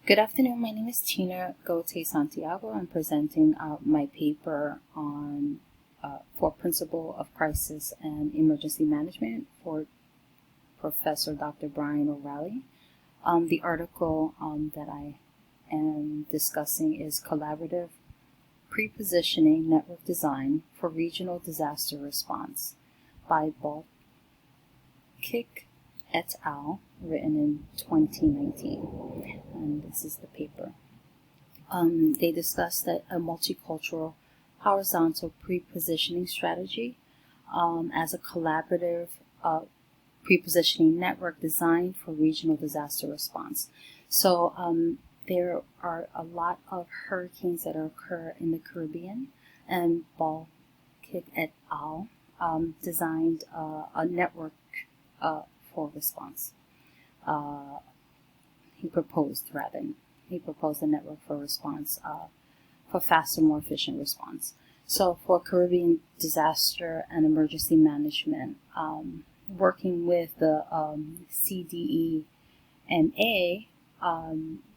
Good afternoon, my name is Tina Gote Santiago. I'm presenting my paper on for Principle of Crisis and Emergency Management for Professor Dr. Brian O'Reilly. The article that I am discussing is Collaborative Prepositioning Network Design for Regional Disaster Response by Balkic et al., written in 2019. And this is the paper. They discussed that a multicultural horizontal prepositioning strategy as a collaborative prepositioning network designed for regional disaster response. So there are a lot of hurricanes that occur in the Caribbean, and Balkic et al. Designed a network for response. He proposed a network for response, for faster, more efficient response. So for Caribbean disaster and emergency management, working with the CDEMA,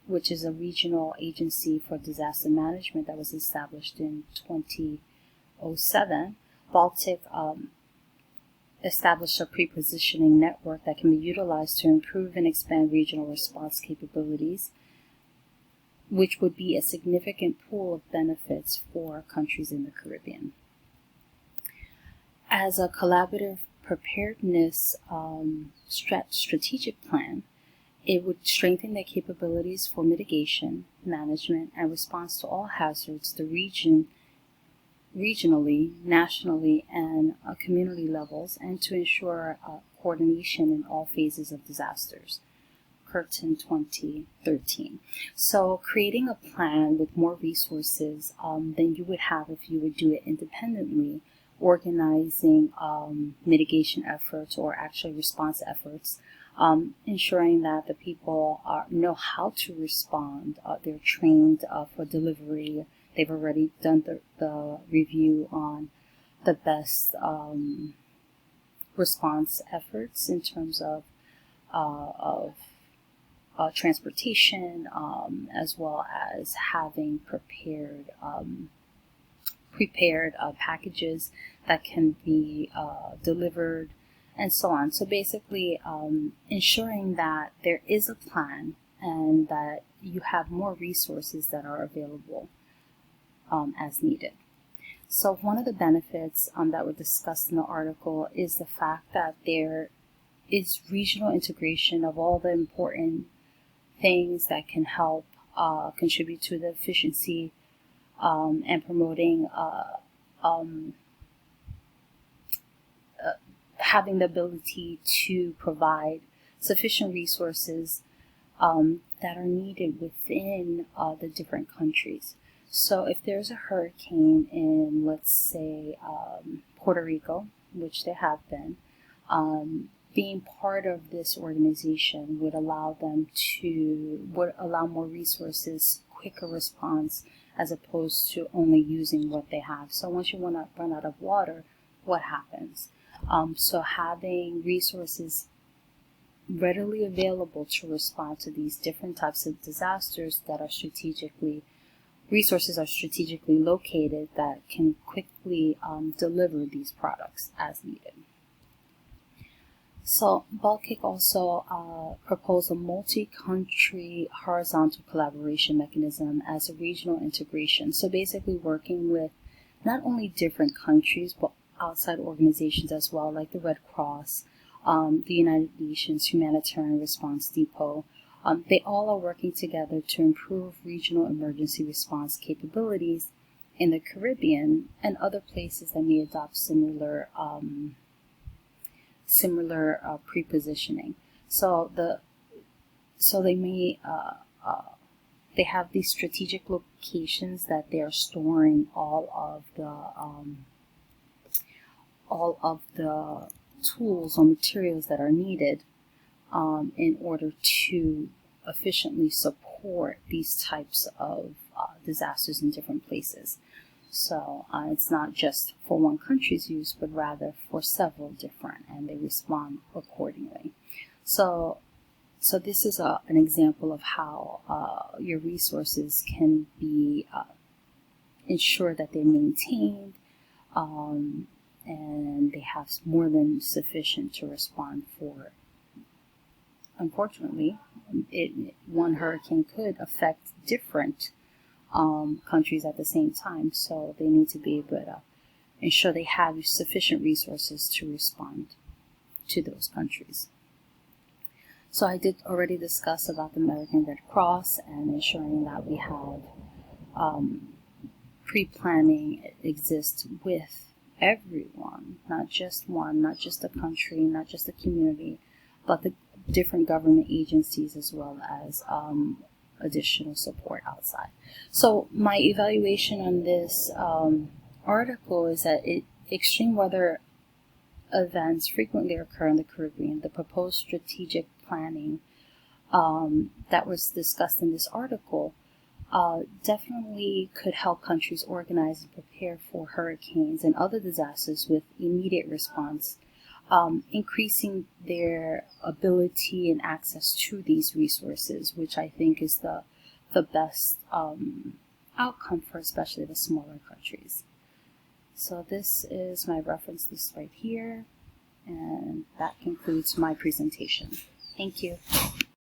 which is a regional agency for disaster management that was established in 2007, Baltic established a prepositioning network that can be utilized to improve and expand regional response capabilities, which would be a significant pool of benefits for countries in the Caribbean. As a collaborative preparedness strategic plan, it would strengthen the capabilities for mitigation, management, and response to all hazards the regionally, nationally, and community levels, and to ensure coordination in all phases of disasters. Curtin 2013. So creating a plan with more resources than you would have if you would do it independently, organizing mitigation efforts or actually response efforts, ensuring that the people know how to respond, they're trained for delivery, they've already done the review on the best response efforts in terms of transportation, as well as having prepared packages that can be delivered, and so on. So basically, ensuring that there is a plan and that you have more resources that are available as needed. So one of the benefits that were discussed in the article is the fact that there is regional integration of all the important things that can help contribute to the efficiency and promoting having the ability to provide sufficient resources that are needed within the different countries. So if there's a hurricane in, let's say, Puerto Rico, which there have been, being part of this organization would allow more resources, quicker response, as opposed to only using what they have. So once you run out of water, what happens? So having resources readily available to respond to these different types of disasters that are strategically located that can quickly deliver these products as needed. So Balkic also proposed a multi-country horizontal collaboration mechanism as a regional integration. So basically working with not only different countries, but outside organizations as well, like the Red Cross, the United Nations Humanitarian Response Depot. They all are working together to improve regional emergency response capabilities in the Caribbean and other places that may adopt similar prepositioning. So they have these strategic locations that they are storing all of the tools or materials that are needed in order to efficiently support these types of disasters in different places. So it's not just for one country's use, but rather for several different, and they respond accordingly. So So this is an example of how your resources can be ensure that they're maintained, and they have more than sufficient to respond for. Unfortunately, one hurricane could affect different countries at the same time, so they need to be able to ensure they have sufficient resources to respond to those countries. So I did already discuss about the American Red Cross and ensuring that we have pre-planning exists with everyone, not just one, not just a country, not just a community, but the different government agencies as well as additional support outside. So my evaluation on this article is that extreme weather events frequently occur in the Caribbean. The proposed strategic planning that was discussed in this article definitely could help countries organize and prepare for hurricanes and other disasters with immediate response, increasing their ability and access to these resources, which I think is the best outcome for especially the smaller countries. So this is my reference list right here, and that concludes my presentation. Thank you.